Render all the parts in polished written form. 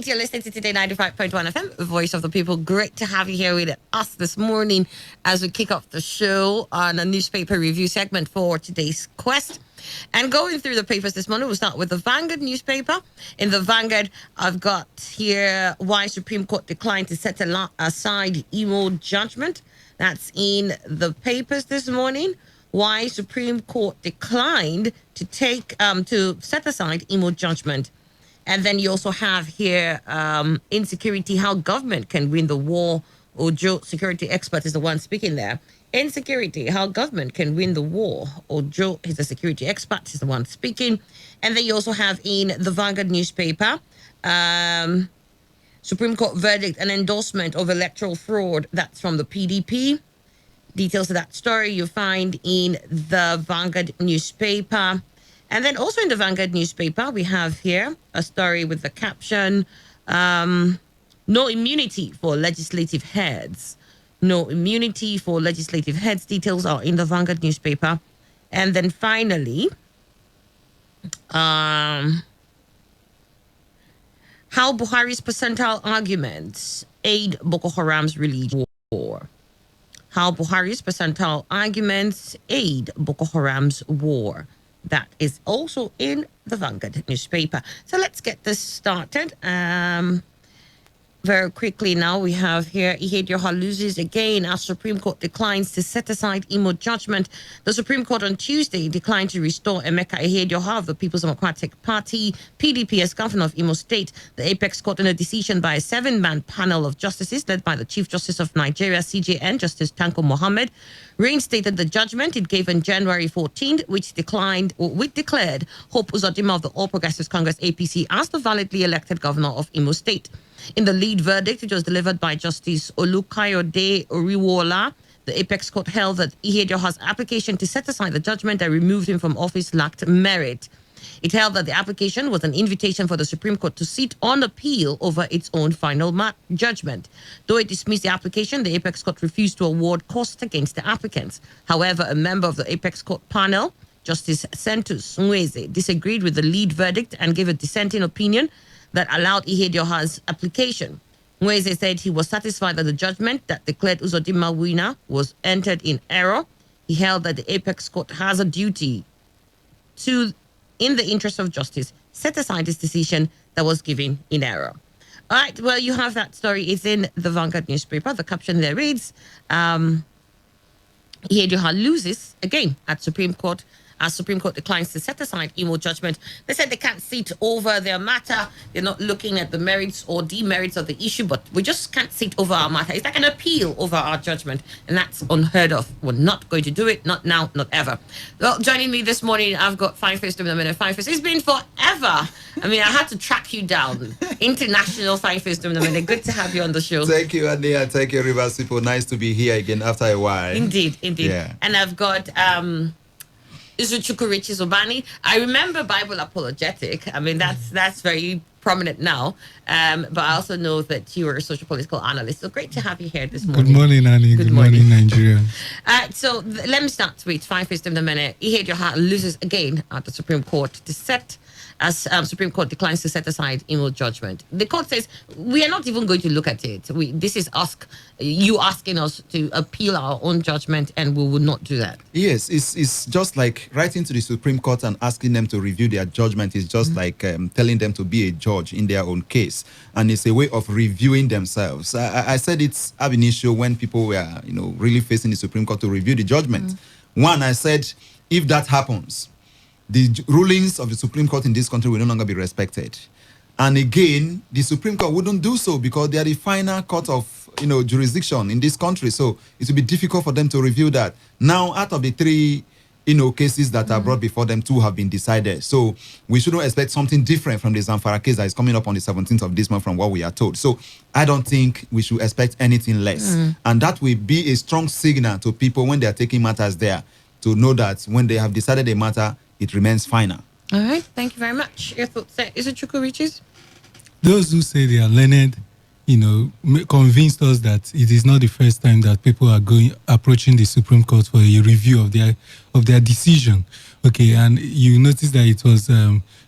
right, you're listening to Today 95.1 FM, Voice of the People. Great to have you here with us this morning as we kick off the show on a newspaper review segment for today's quest. And going through the papers this morning, we'll start with the Vanguard newspaper. In the Vanguard, I've got here why Supreme Court declined to set aside Imo judgment. That's in the papers this morning. Why Supreme Court declined to set aside Imo judgment. And then you also have here insecurity, how government can win the war. Ojo, security expert, is the one speaking there. Insecurity, how government can win the war. Ojo is the security expert, is the one speaking. And then you also have in the Vanguard newspaper, Supreme Court verdict and endorsement of electoral fraud. That's from the PDP. Details of that story you find in the Vanguard newspaper. And then also in the Vanguard newspaper, we have here a story with the caption, no immunity for legislative heads. No immunity for legislative heads. Details are in the Vanguard newspaper. And then finally, how Buhari's percentile arguments aid Boko Haram's religion war. How Buhari's percentile arguments aid Boko Haram's war. That is also in the Vanguard newspaper. So let's get this started. Very quickly now, we have here Ihedioha loses again as Supreme Court declines to set aside Imo judgment. The Supreme Court on Tuesday declined to restore Emeka Ihedioha of the People's Democratic Party, PDP, as governor of Imo State. The Apex Court, in a decision by a 7-man panel of justices led by the Chief Justice of Nigeria, CJN, Justice Tanko Mohammed, reinstated the judgment it gave on January 14th, which declared Hope Uzodinma of the All Progressives Congress, APC, as the validly elected governor of Imo State. In the lead verdict, which was delivered by Justice Olukayode Oriwola, the Apex Court held that Ihedioha's application to set aside the judgment that removed him from office lacked merit. It held that the application was an invitation for the Supreme Court to sit on appeal over its own final judgment. Though it dismissed the application, the Apex Court refused to award costs against the applicants. However, a member of the Apex Court panel, Justice Sentus Nweze, disagreed with the lead verdict and gave a dissenting opinion that allowed Ihedioha's application. Nweze said he was satisfied that the judgment that declared Uzodinma winner was entered in error. He held that the Apex Court has a duty to, in the interest of justice, set aside this decision that was given in error. All right, well, you have that story. It's in the Vanguard newspaper. The caption there reads, Ihedioha loses again at Supreme Court as Supreme Court declines to set aside Imo judgment. They said they can't sit over their matter. They're not looking at the merits or demerits of the issue, but we just can't sit over our matter. It's like an appeal over our judgment, and that's unheard of. We're not going to do it, not now, not ever. Well, joining me this morning, I've got Fine Face in a minute. Fine Face, it's been forever. I mean, I had to track you down. International Fine Face in a minute. Good to have you on the show. Thank you, Ania. Thank you, Rivers people. Nice to be here again after a while. Indeed. Yeah. And I've got Izuchukwu Riches Obani. I remember Bible Apologetic. I mean, that's very prominent now. But I also know that you are a social political analyst. So great to have you here this morning. Good morning, Annie. Good morning, Nigeria. So let me start with Fine Face in a minute. Ihedioha loses again at the Supreme Court to set as Supreme Court declines to set aside Imo judgment. The court says, we are not even going to look at it. This is you asking us to appeal our own judgment, and we will not do that. Yes, it's just like writing to the Supreme Court and asking them to review their judgment is just like telling them to be a judge in their own case. And it's a way of reviewing themselves. I said it's ab initio when people were, really facing the Supreme Court to review the judgment. One, I said, if that happens, the rulings of the Supreme Court in this country will no longer be respected. And again, the Supreme Court wouldn't do so because they are the final court of, jurisdiction in this country. So it will be difficult for them to review that. Now, out of the 3, cases that are brought before them, 2 have been decided. So we shouldn't expect something different from the Zamfara case that is coming up on the 17th of this month from what we are told. So I don't think we should expect anything less. And that will be a strong signal to people when they are taking matters there to know that when they have decided a matter, it remains final. All right. Thank you very much. Your thoughts there. Is it Chukwu Riches? Those who say they are learned convinced us that it is not the first time that people are approaching the Supreme Court for a review of their decision. Okay, and you notice that it was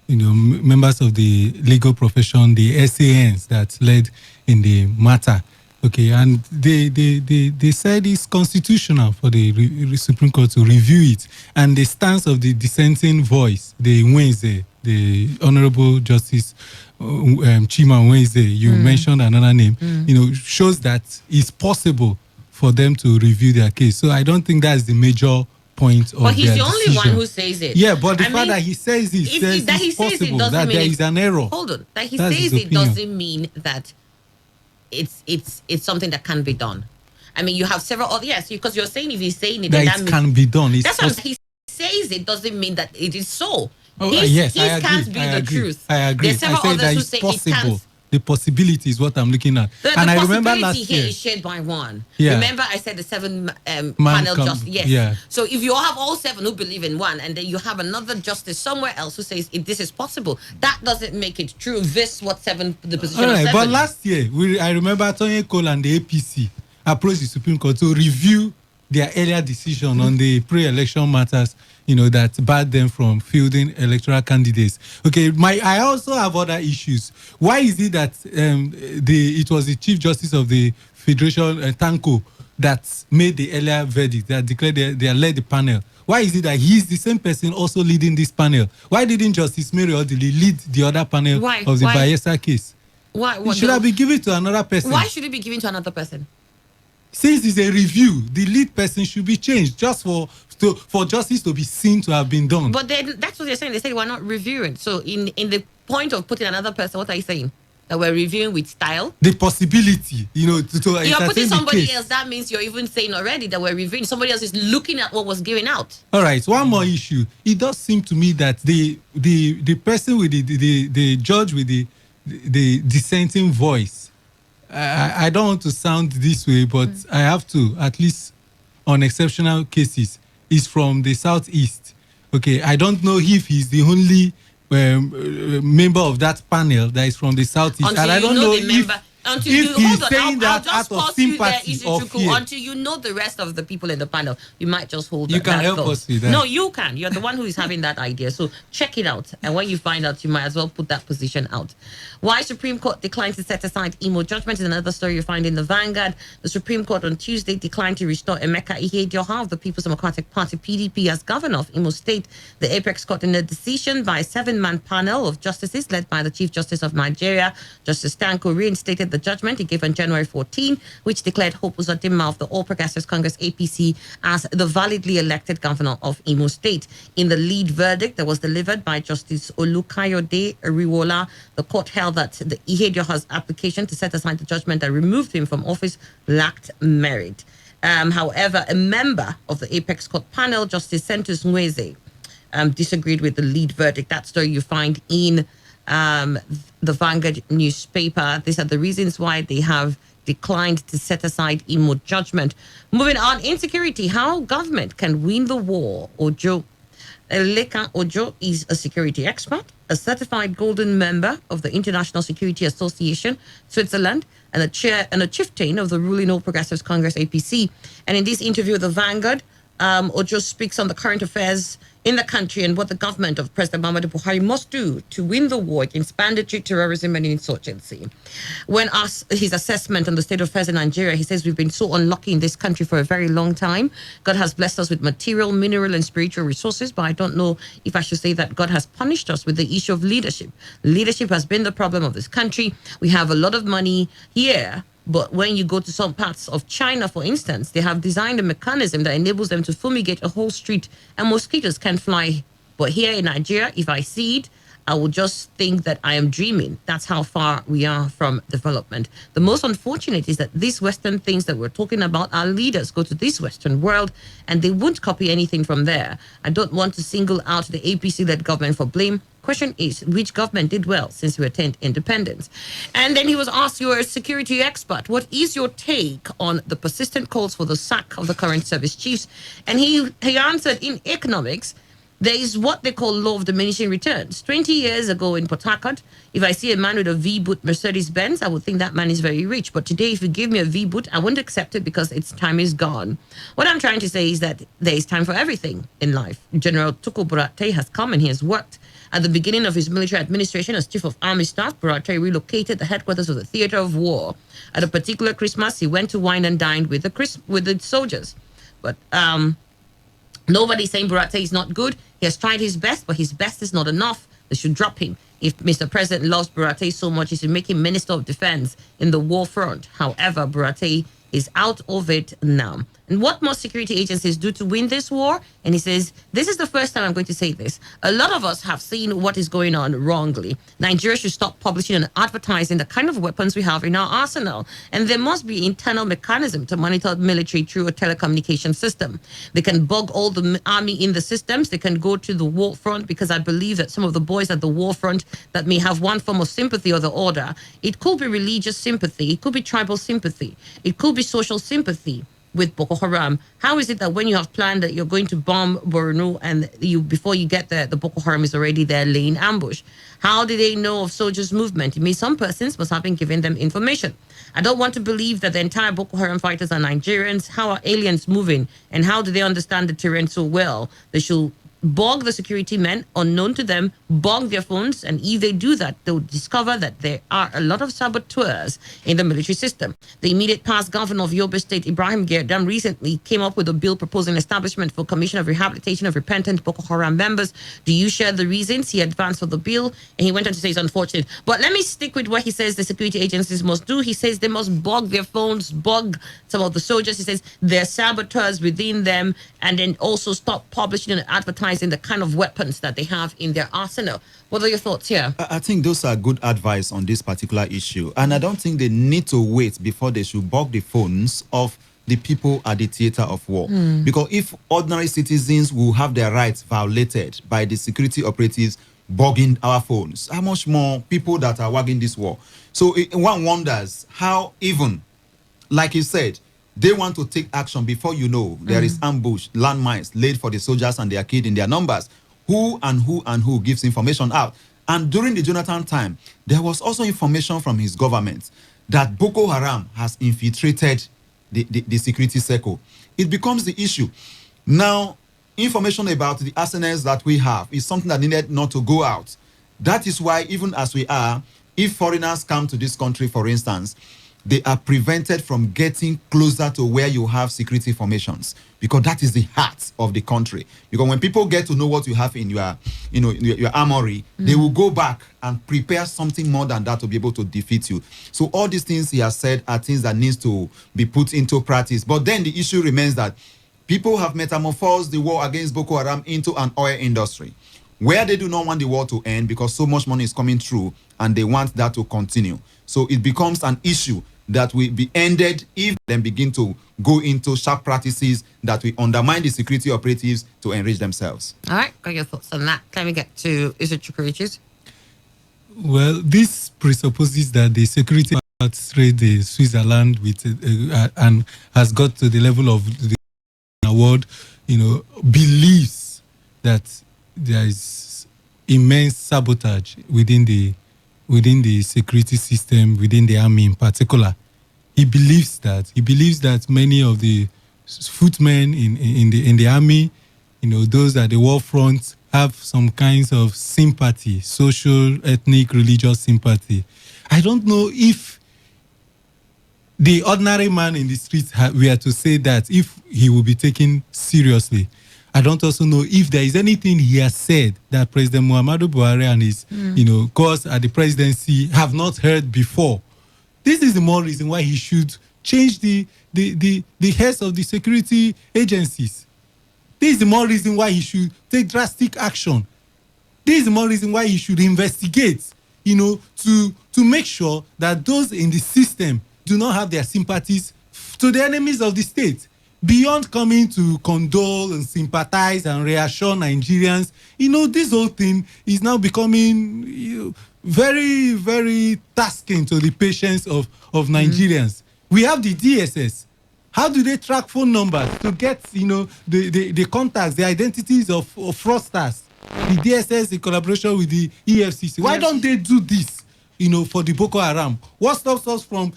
members of the legal profession, the SANs, that led in the matter. Okay, and they said it's constitutional for the Supreme Court to review it, and the stance of the dissenting voice, the Wednesday, the Honorable Justice Chima Wednesday, you mentioned another name, shows that it's possible for them to review their case. So I don't think that's the major point of their decision. But he's the only one who says it. Yeah, but the fact that he says it says that it's possible, that there is an error. Hold on, that he says it doesn't mean that it's something that can be done. I mean, you have several other, yes, because you're saying if he's saying it, that that it can be done. That's what he says. It doesn't mean that it is so. Oh, yes, I agree. Can't be the truth. I agree. There's several others who say possible. It can't. The possibility is what I'm looking at. And I remember last here year is shared by one. Yeah. Remember, I said the seven panel justice. Yes. Yeah. So if you have all seven who believe in one, and then you have another justice somewhere else who says this is possible, that doesn't make it true. This what the position all right, of seven. But last year, I remember Tony Cole and the APC approached the Supreme Court to review their earlier decision on the pre-election matters, that barred them from fielding electoral candidates. Okay, I also have other issues. Why is it that it was the Chief Justice of the Federation, Tanko, that made the earlier verdict, that declared they led the panel? Why is it that he's the same person also leading this panel? Why didn't Justice Mary Odili lead the other panel of the Bayelsa case? Why? It should have been given to another person. Why should it be given to another person? Since it's a review, the lead person should be changed just for justice to be seen to have been done. But then that's what they're saying. They say we're not reviewing. So in the point of putting another person, what are you saying? That we're reviewing with style? The possibility, to you're putting somebody case. else. That means you're even saying already that we're reviewing. Somebody else is looking at what was given out. All right, one more issue. It does seem to me that the person with the judge with the dissenting voice, I don't want to sound this way, but I have to, at least on exceptional cases, is from the Southeast. Okay, I don't know if he's the only member of that panel that is from the Southeast. Until and I don't know if he's saying that out of sympathy or fear. Until you know the rest of the people in the panel, you might just hold. You can help us with that. No, you can. You're the one who is having that idea. So check it out, and when you find out, you might as well put that position out. Why Supreme Court declined to set aside Imo judgment is another story you find in the Vanguard. The Supreme Court on Tuesday declined to restore Emeka Ihedioha of the People's Democratic Party (PDP) as governor of Imo State. The apex court, in a decision by a 7-man panel of justices led by the Chief Justice of Nigeria, Justice Tanko, reinstated the judgment he gave on January 14, which declared Hope Uzodinma of the All Progressives Congress (APC) as the validly elected governor of Imo State. In the lead verdict that was delivered by Justice Olukayode Riwola, the court held that the Ihedioha's application to set aside the judgment that removed him from office lacked merit. However, a member of the Apex Court panel, Justice Sentus Nweze, disagreed with the lead verdict. That story you find in the Vanguard newspaper. These are the reasons why they have declined to set aside Imo judgment. Moving on, insecurity, how government can win the war. Leka Ojo is a security expert, a certified golden member of the International Security Association, Switzerland, and a chieftain of the ruling All Progressives Congress (APC). And in this interview with the Vanguard, Ojo speaks on the current affairs in the country and what the government of President Muhammadu Buhari must do to win the war against banditry, terrorism, and insurgency. When asked his assessment on the state of affairs in Nigeria, he says we've been so unlucky in this country for a very long time. God has blessed us with material, mineral, and spiritual resources, but I don't know if I should say that God has punished us with the issue of leadership. Leadership has been the problem of this country. We have a lot of money here, but when you go to some parts of China, for instance, they have designed a mechanism that enables them to fumigate a whole street and mosquitoes can't fly. But here in Nigeria, if I see it, I will just think that I am dreaming. That's how far we are from development. The most unfortunate is that these Western things that we're talking about, our leaders go to this Western world and they won't copy anything from there. I don't want to single out the APC-led government for blame. Question is, which government did well since we attained independence? And then he was asked, you're a security expert. What is your take on the persistent calls for the sack of the current service chiefs? And he answered, in economics, There is what they call law of diminishing returns. 20 years ago in Port Harcourt, if I see a man with a V-boot Mercedes-Benz, I would think that man is very rich. But today, if you give me a V-boot, I wouldn't accept it because its time is gone. What I'm trying to say is that there is time for everything in life. General Tuko Buratai has come and he has worked. At the beginning of his military administration as Chief of Army Staff, Buratai relocated the headquarters of the theater of war. At a particular Christmas, he went to wine and dined with the soldiers. But nobody's saying Buratai is not good. He has tried his best, but his best is not enough. They should drop him. If Mr. President loves Buratai so much, he should make him Minister of Defense in the war front. However, Buratai is out of it now. And what must security agencies do to win this war? And he says, this is the first time I'm going to say this. A lot of us have seen what is going on wrongly. Nigeria should stop publishing and advertising the kind of weapons we have in our arsenal. And there must be internal mechanism to monitor the military through a telecommunication system. They can bug all the army in the systems. They can go to the war front, because I believe that some of the boys at the war front that may have one form of sympathy or the other, it could be religious sympathy, it could be tribal sympathy, it could be social sympathy with Boko Haram. How is it that when you have planned that you're going to bomb Borno and before you get there, the Boko Haram is already there laying ambush? How do they know of soldiers' movement? It means some persons must have been giving them information. I don't want to believe that the entire Boko Haram fighters are Nigerians. How are aliens moving? And how do they understand the terrain so well? They should bog the security men, unknown to them, bog their phones, and if they do that, they'll discover that there are a lot of saboteurs in the military system. The immediate past governor of Yobe State, Ibrahim Gerdam, recently came up with a bill proposing establishment for Commission of Rehabilitation of Repentant Boko Haram members. Do you share the reasons he advanced for the bill? And he went on to say it's unfortunate. But let me stick with what he says the security agencies must do. He says they must bog their phones, bog some of the soldiers. He says there are saboteurs within them, and then also stop publishing and advertising the kind of weapons that they have in their arsenal. What are your thoughts here? I think those are good advice on this particular issue. And I don't think they need to wait before they should bug the phones of the people at the theater of war. Because if ordinary citizens will have their rights violated by the security operatives bugging our phones, how much more people that are wagging this war? So one wonders how, even, like you said, they want to take action before you know there is ambush, landmines laid for the soldiers and their kid in their numbers. Who gives information out? And during the Jonathan time, there was also information from his government that Boko Haram has infiltrated the security circle. It becomes the issue. Now, information about the arsenals that we have is something that needed not to go out. That is why, even as we are, if foreigners come to this country, for instance, they are prevented from getting closer to where you have security formations, because that is the heart of the country. Because when people get to know what you have in your armory, they will go back and prepare something more than that to be able to defeat you. So all these things he has said are things that needs to be put into practice. But then the issue remains that people have metamorphosed the war against Boko Haram into an oil industry, where they do not want the war to end because so much money is coming through and they want that to continue. So it becomes an issue that will be ended if they begin to go into sharp practices that will undermine the security operatives to enrich themselves. All right, got your thoughts on that. Can we get to, is it Chukurichis? Well, this presupposes that the security trade the Switzerland with and has got to the level of the award, believes that there is immense sabotage within the security system, within the army in particular. He believes that many of the footmen in the army, those at the war front, have some kinds of sympathy, social, ethnic, religious sympathy. I don't know if the ordinary man in the streets were to say that, if he will be taken seriously. I don't also know if there is anything he has said that President Muhammadu Buhari and his, course at the presidency have not heard before. This is the more reason why he should change the heads of the security agencies. This is the more reason why he should take drastic action. This is the more reason why he should investigate, to make sure that those in the system do not have their sympathies to the enemies of the state. Beyond coming to condole and sympathize and reassure Nigerians, this whole thing is now becoming very, very tasking to the patience of Nigerians. We have the DSS. How do they track phone numbers to get, the contacts, the identities of fraudsters? The DSS in collaboration with the EFCC. Why don't they do this, for the Boko Haram? What stops us from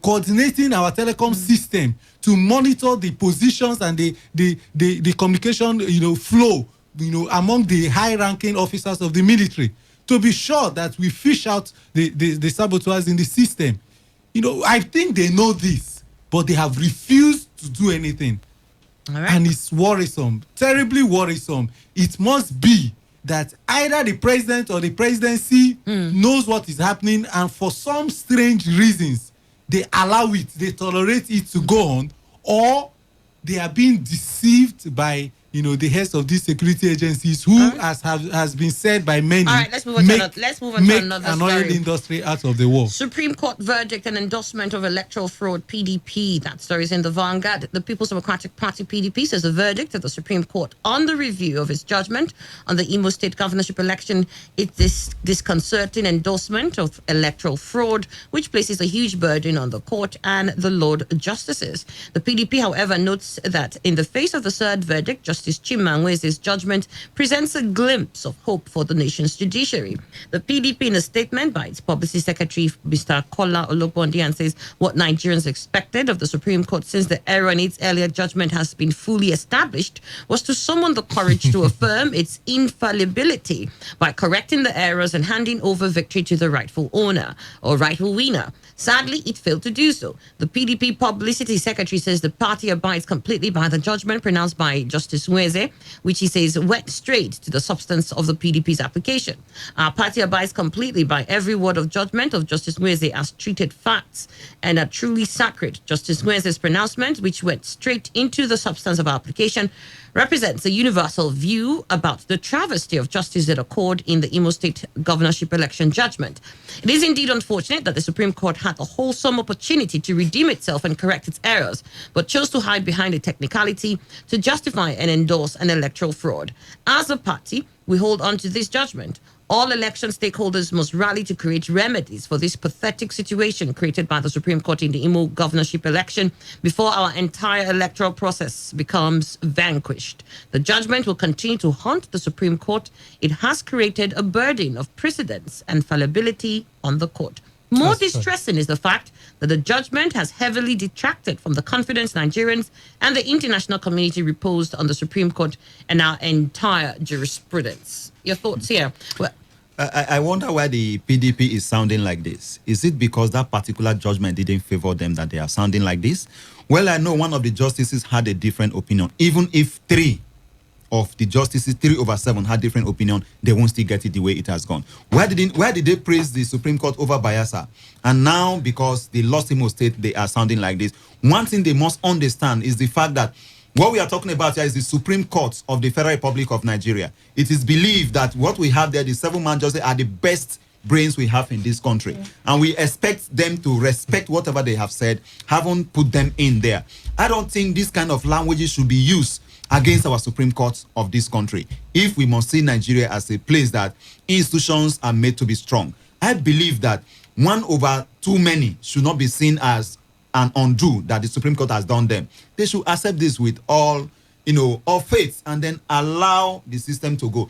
coordinating our telecom system to monitor the positions and the communication, flow, among the high-ranking officers of the military, to be sure that we fish out the saboteurs in the system? I think they know this, but they have refused to do anything. All right. And it's worrisome, terribly worrisome. It must be that either the president or the presidency knows what is happening, and for some strange reasons, they allow it, they tolerate it to go on, or they are being deceived by the heads of these security agencies, who, has been said by many, All right, let's move on to another an oil story. industry out of the war. Supreme Court verdict and endorsement of electoral fraud, PDP. That story is in the Vanguard. The People's Democratic Party, PDP, says the verdict of the Supreme Court on the review of its judgment on the Imo State governorship election is this disconcerting endorsement of electoral fraud, which places a huge burden on the court and the Lord Justices. The PDP, however, notes that in the face of the third verdict, Justice Chimamwe's judgment presents a glimpse of hope for the nation's judiciary. The PDP, in a statement by its Publicity Secretary, Mr. Kola Ologbondiyan, says what Nigerians expected of the Supreme Court since the error in its earlier judgment has been fully established was to summon the courage to affirm its infallibility by correcting the errors and handing over victory to the rightful owner or rightful winner. Sadly, it failed to do so. The PDP Publicity Secretary says the party abides completely by the judgment pronounced by Justice Nweze, which he says went straight to the substance of the PDP's application. Our party abides completely by every word of judgment of Justice Nweze as treated facts and are truly sacred. Justice Nweze's pronouncement, which went straight into the substance of our application, represents a universal view about the travesty of justice that occurred in the Imo State governorship election judgment. It is indeed unfortunate that the Supreme Court had a wholesome opportunity to redeem itself and correct its errors, but chose to hide behind a technicality to justify and endorse an electoral fraud. As a party, we hold on to this judgment. All election stakeholders must rally to create remedies for this pathetic situation created by the Supreme Court in the Imo governorship election before our entire electoral process becomes vanquished. The judgment will continue to haunt the Supreme Court. It has created a burden of precedence and fallibility on the court. More distressing is the fact that the judgment has heavily detracted from the confidence Nigerians and the international community reposed on the Supreme Court and our entire jurisprudence. Your thoughts here? Well, I wonder why the PDP is sounding like this. Is it because that particular judgment didn't favor them that they are sounding like this? Well, I know one of the justices had a different opinion. Even if 3 of the justices, 3/7, had different opinion, they won't still get it the way it has gone. Why did they praise the Supreme Court over Bayelsa? And now, because they lost Imo State, they are sounding like this. One thing they must understand is the fact that what we are talking about here is the Supreme Court of the Federal Republic of Nigeria. It is believed that what we have there, the 7-man justices, are the best brains we have in this country. Yeah. And we expect them to respect whatever they have said, haven't put them in there. I don't think this kind of language should be used against our Supreme Court of this country if we must see Nigeria as a place that institutions are made to be strong. I believe that 1/2 should not be seen as an undue that the Supreme Court has done them. They should accept this with all faith and then allow the system to go.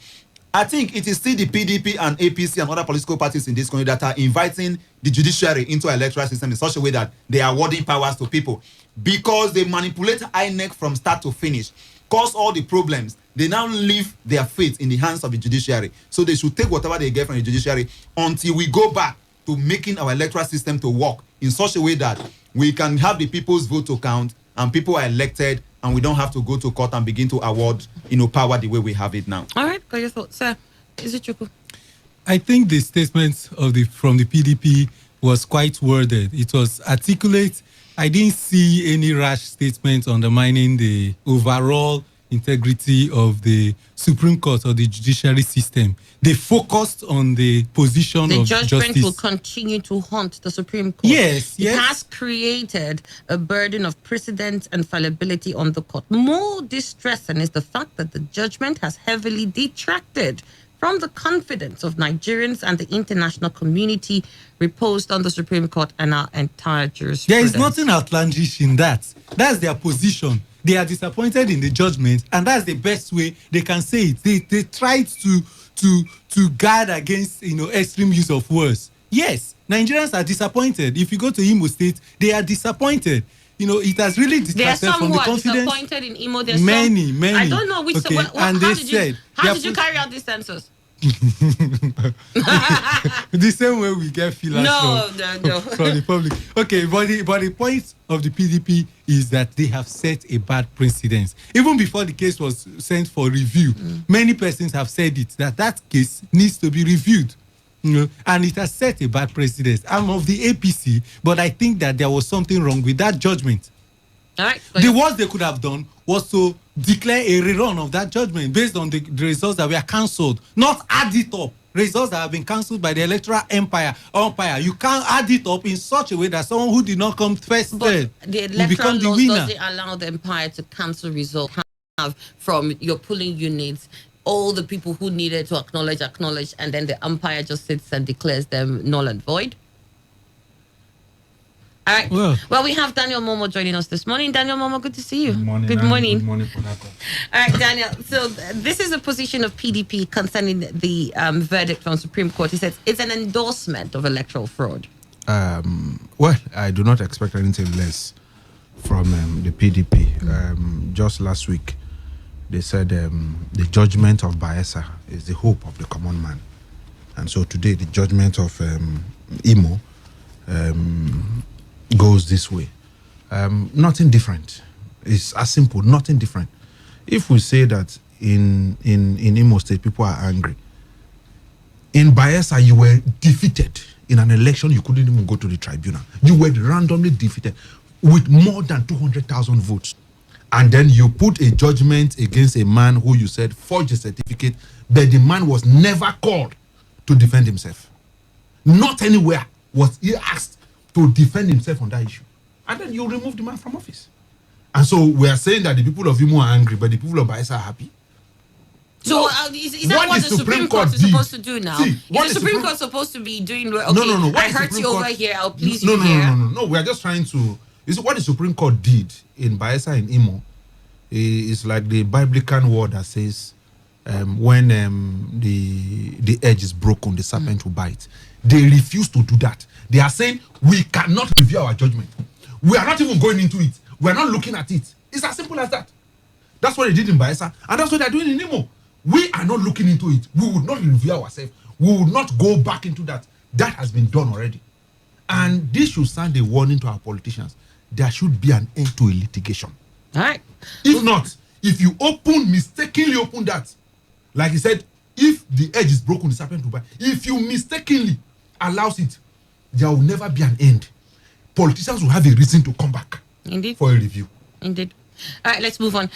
I think it is still the PDP and APC and other political parties in this country that are inviting the judiciary into an electoral system in such a way that they are awarding powers to people because they manipulate INEC from start to finish, cause all the problems. They now leave their fate in the hands of the judiciary. So they should take whatever they get from the judiciary until we go back to making our electoral system to work in such a way that we can have the people's vote to count and people are elected and we don't have to go to court and begin to award, power the way we have it now. All right, got your thoughts, sir. Is it Chuku? I think the statement from the PDP was quite worded. It was articulate. I didn't see any rash statement undermining the overall integrity of the Supreme Court or the judiciary system. They focused on the position of justice. The judgment will continue to haunt the Supreme Court. Yes. It has created a burden of precedent and fallibility on the court. More distressing is the fact that the judgment has heavily detracted from the confidence of Nigerians and the international community reposed on the Supreme Court and our entire jurisprudence. There is nothing outlandish in that. That's their position. They are disappointed in the judgment, and that's the best way they can say it. They tried to guard against extreme use of words. Yes, Nigerians are disappointed. If you go to Imo State, they are disappointed. It has really distracted from the confidence. There are some who are disappointed in Imo. There's many. I don't know which. Okay. How did you carry out this census? The same way we get feelers from the public. Okay, but the point of the PDP is that they have set a bad precedent. Even before the case was sent for review, many persons have said it, that case needs to be reviewed. And it has set a bad precedent. I'm of the APC, but I think that there was something wrong with that judgment. All right. The worst they could have done was to declare a rerun of that judgment based on the results that were cancelled, not add it up. Results that have been cancelled by the electoral umpire. You can't add it up in such a way that someone who did not come first but the electoral become the laws winner. doesn't allow the umpire to cancel results from your polling units. All the people who needed to acknowledge, and then the umpire just sits and declares them null and void. All right. Well, we have Daniel Momo joining us this morning. Daniel Momo, good to see you. Good morning. Good morning. Good morning, Ponako. All right, Daniel. So this is the position of PDP concerning the verdict from Supreme Court. He says it's an endorsement of electoral fraud. Well, I do not expect anything less from the PDP. Just last week, they said the judgment of Bayelsa is the hope of the common man. And so today, the judgment of Imo goes this way. Nothing different. It's as simple, nothing different. If we say that in Imo State, people are angry, in Bayelsa, you were defeated in an election, you couldn't even go to the tribunal. You were randomly defeated with more than 200,000 votes. And then you put a judgment against a man who you said forged a certificate, but the man was never called to defend himself. Not anywhere was he asked to defend himself on that issue. And then you remove the man from office. And so we are saying that the people of Imo are angry, but the people of Bayelsa are happy. So is that what the Supreme Court is supposed to do now? Is the Supreme Court supposed to be doing? Okay, no. I hurt you over here. I'll please you here. No. We are just trying to. What the Supreme Court did in Bayelsa and Imo is like the Biblical word that says, when the edge is broken, the serpent will bite. They refuse to do that. They are saying we cannot review our judgment. We are not even going into it. We are not looking at it. It's as simple as that. That's what they did in Bayelsa, and that's what they're doing in Imo. We are not looking into it. We would not review ourselves. We would not go back into that. That has been done already. And this should sound a warning to our politicians. There should be an end to a litigation. All right. If not, if you mistakenly open that, like he said, if the edge is broken, the serpent will bite. If you mistakenly allows it, there will never be an end. Politicians will have a reason to come back. Indeed. For a review. Indeed. All right, let's move on.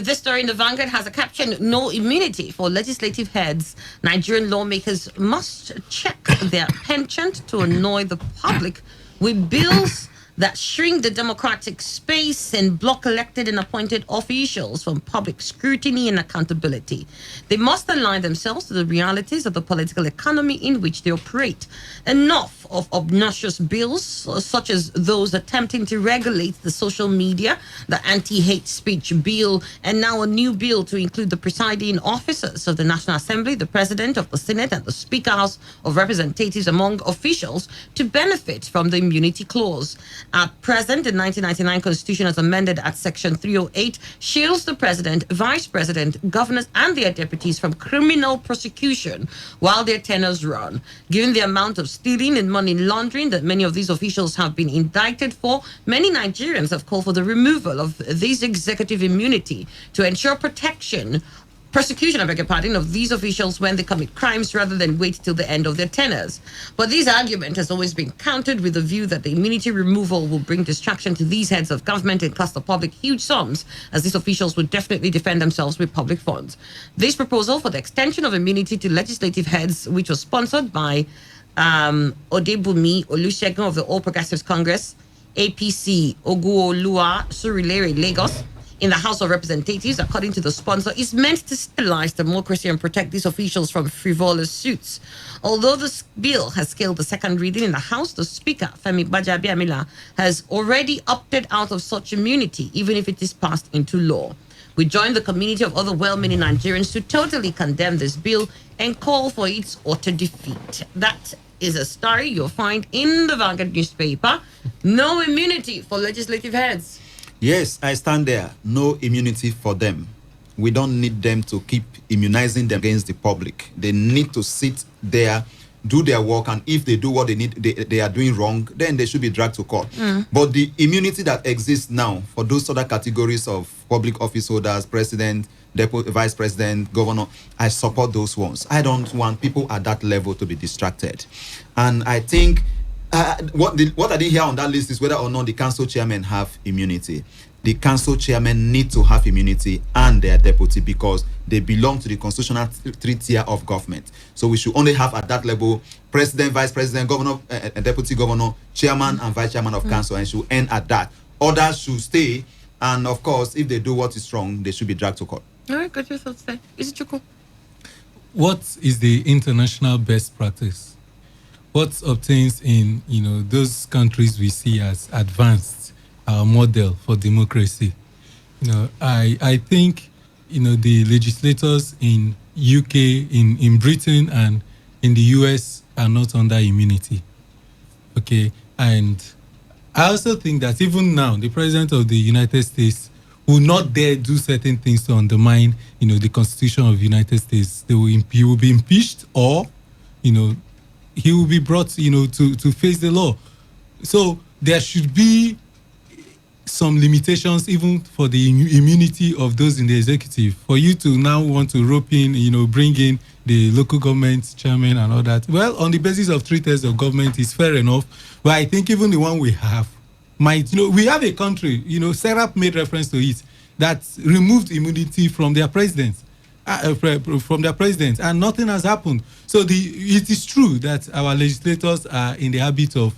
This story in the Vanguard has a caption: "No immunity for legislative heads. Nigerian lawmakers must check their penchant to annoy the public with bills that shrink the democratic space and block elected and appointed officials from public scrutiny and accountability. They must align themselves to the realities of the political economy in which they operate. Enough of obnoxious bills, such as those attempting to regulate the social media, the anti-hate speech bill, and now a new bill to include the presiding officers of the National Assembly, the President of the Senate, and the Speaker House of Representatives among officials to benefit from the immunity clause. At present, the 1999 Constitution, as amended at Section 308, shields the President, Vice President, governors, and their deputies from criminal prosecution while their tenures run. Given the amount of stealing and money laundering that many of these officials have been indicted for, many Nigerians have called for the removal of this executive immunity to ensure prosecution, of these officials when they commit crimes rather than wait till the end of their tenures. But this argument has always been countered with the view that the immunity removal will bring distraction to these heads of government and cost the public huge sums, as these officials would definitely defend themselves with public funds. This proposal for the extension of immunity to legislative heads, which was sponsored by Odebumi Olusegun of the All Progressives Congress, APC Oguoluwa Surulere Lagos, in the House of Representatives, according to the sponsor, is meant to stabilize democracy and protect these officials from frivolous suits. Although this bill has scaled the second reading in the House, the Speaker, Femi Gbajabiamila, has already opted out of such immunity, even if it is passed into law. We join the community of other well-meaning Nigerians to totally condemn this bill and call for its utter defeat. That is a story you'll find in the Vanguard newspaper. No immunity for legislative heads. Yes, I stand there. No immunity for them. We don't need them to keep immunizing them against the public. They need to sit there, do their work, and if they do what they are doing wrong, then they should be dragged to court. But the immunity that exists now for those other categories of public office holders, president, deputy, vice president, governor, I support those ones. I don't want people at that level to be distracted. And I think what I didn't hear on that list is whether or not the council chairmen have immunity. The council chairmen need to have immunity and their deputy because they belong to the constitutional three tier of government. So we should only have at that level president, vice president, governor, deputy governor, chairman and vice chairman of council, and should end at that. Others should stay, and of course, if they do what is wrong, they should be dragged to court. All right, got your thoughts there. Is it Chuku? What is the international best practice? What obtains in those countries we see as advanced model for democracy? I think the legislators in UK, in Britain, and in the US are not under immunity. Okay, and I also think that even now the president of the United States will not dare do certain things to undermine the Constitution of the United States. He will be impeached, or he will be brought to face the law. So there should be some limitations even for the immunity of those in the executive. For you to now want to rope in, bring in the local government chairman and all that, well, on the basis of 3/3 of government is fair enough. But I think even the one we have might, we have a country, Serap made reference to it, that removed immunity from their presidents, and nothing has happened. So it is true that our legislators are in the habit of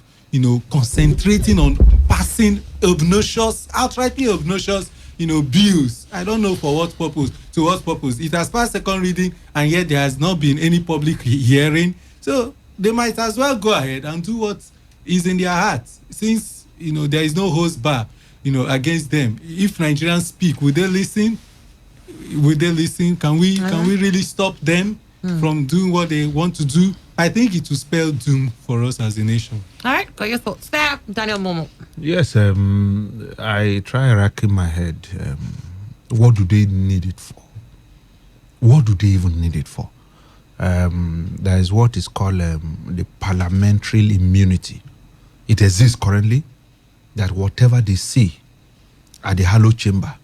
concentrating on passing outrightly obnoxious, bills. I don't know for what purpose, to what purpose. It has passed second reading, and yet there has not been any public hearing. So they might as well go ahead and do what is in their hearts, since, there is no host bar, against them. If Nigerians speak, will they listen? Can we really stop them from doing what they want to do? I think it will spell doom for us as a nation. All right, got your thoughts there, Daniel Momo. Yes, I try racking my head. What do they need it for? What do they even need it for? There is what is called the parliamentary immunity. It exists currently, that whatever they see at the Hollow Chamber,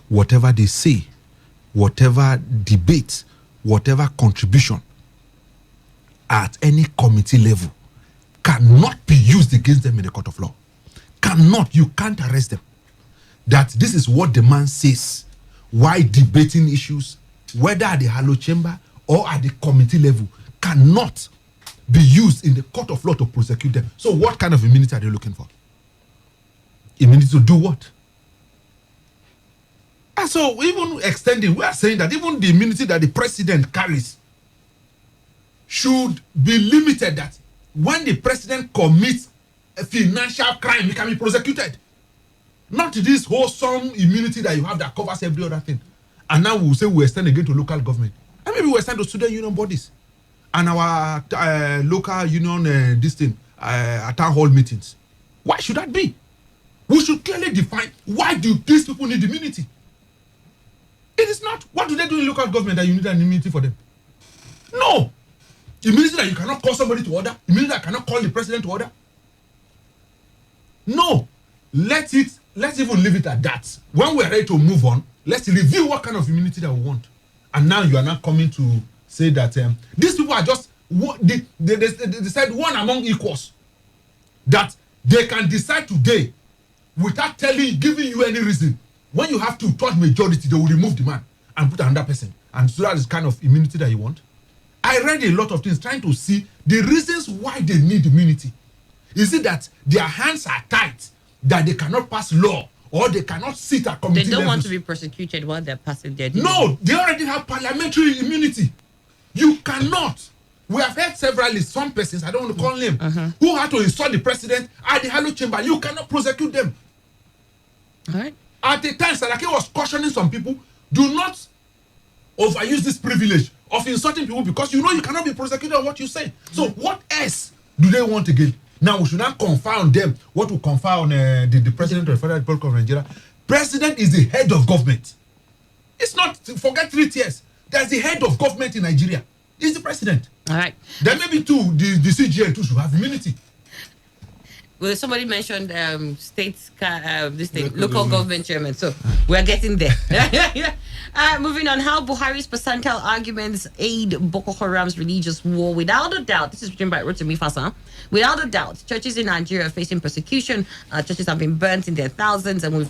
whatever they see, whatever debate, whatever contribution at any committee level cannot be used against them in the court of law. You can't arrest them. That this is what the man says while debating issues, whether at the Hollow Chamber or at the committee level, cannot be used in the court of law to prosecute them. So what kind of immunity are they looking for? Immunity to do what? And so even extending, we are saying that even the immunity that the president carries should be limited, that when the president commits a financial crime, he can be prosecuted. Not this wholesome immunity that you have that covers every other thing. And now we'll say we extend again to local government. And maybe we extend to student union bodies and our local union town hall meetings. Why should that be? We should clearly define, why do these people need immunity? It is not, what do they do in local government that you need an immunity for them? No. Immunity that you cannot call somebody to order? Immunity that cannot call the president to order? No. Let's even leave it at that. When we're ready to move on, let's review what kind of immunity that we want. And now you are not coming to say that these people are just, they said one among equals. That they can decide today without giving you any reason. When you have to third majority, they will remove the man and put another person. And so that is kind of immunity that you want. I read a lot of things trying to see the reasons why they need immunity. Is it that their hands are tight, that they cannot pass law or they cannot sit at They committee don't want levels. to be persecuted while they're passing their duties. No, they already have parliamentary immunity. You cannot. We have heard several, some persons, I don't want to call them, who had to insult the president at the Halo Chamber. You cannot prosecute them. All right. At the time, Saraki was cautioning some people, do not overuse this privilege of insulting people because you know you cannot be prosecuted on what you say. So what else do they want again? Now we should not confer on them what will confer on the president of the Federal Republic of Nigeria. President is the head of government. It's not, forget 3 tiers. There's the head of government in Nigeria. He's the president. All right. Then maybe too, the CGN too should have immunity. Well, somebody mentioned local government chairman. So we're getting there. Moving on, how Buhari's percentile arguments aid Boko Haram's religious war. Without a doubt, this is written by Rotimi Fasa. Without a doubt, churches in Nigeria are facing persecution. Churches have been burnt in their thousands, and we've